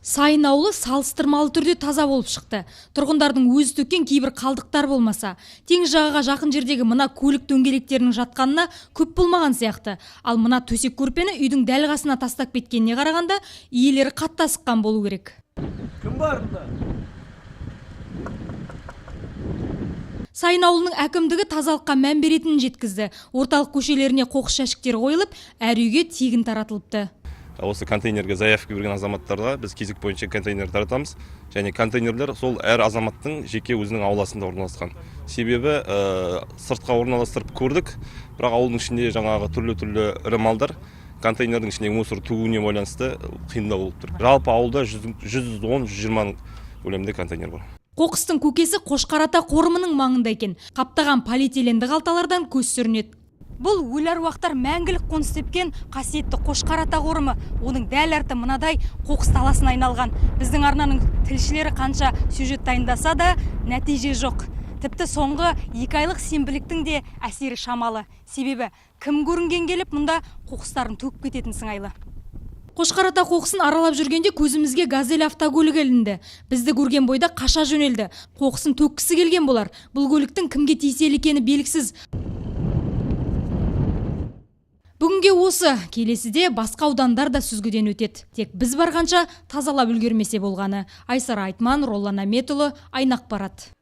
Сайын ауылы салыстырмалы түрде таза болып шықты. Тұрғындардың өзі төккен кейбір қалдықтар болмаса, теңіз жағаға жақын жердегі мына көлік дөңгелектерінің жатқанына көп болмаған сияқты. Ал мына төсек көрпені үйдің дәл қасына тастап кеткеніне қарағанда, иелері қатты асыққан болу керек. Кім бар бұнда? Сайын ауылының әкімдігі тазалыққа мән беретінін жеткізді. Орталық көшелеріне қоқыс жәшіктері қойылып, әр үйге тегін таратылыпты. Осы контейнерге заявка берген азаматтарға біз кезек бойынша контейнер таратамыз. Және контейнерлер сол әр азаматтың жеке өзінің ауласында орналасқан. Себебі сыртқа орналастырып көрдік, бірақ ауылдың ішінде жаңағы түрлі ірі малдар контейнердің ішіндегі мусор төгуіне байланысты қиындау болып тұр. Жалпы ауылда 110-120 көлемінде контейнер бар. Қоқыстың көкесі Қошқарата қорымының маңында екен. Қаптаған полиэтиленді қалталардан көз сүрінеді. Бұл өлі аруақтар мәңгілік қоныс тепкен қасиетті Қошқарата қорымы. Оның дәл арты мынадай қоқыс таласына айналған. Біздің арнаның тілшілері қанша сюжет дайындаса да нәтиже жоқ. Тіпті соңғы 2 айлық сенбіліктің де әсері шамалы. Себебі кім көрінген келіп мұнда қоқыстарын төгіп кететін сыңайлы. Қошқарата қоқысын аралап жүргенде көзімізге газель автокөлігі ілінді. Бізді көрген бойда қаша жөнелді. Қоқысын төккісі келген болар. Бұл көліктің кімге тиесілі екені белгісіз. Бүгінге осы, келесіде басқа аудандар да сүзгіден өтеді. Тек біз барғанша тазалап үлгермесе болғаны. Айсара Айтман, Роллан Аметұлы, Айнақпарат.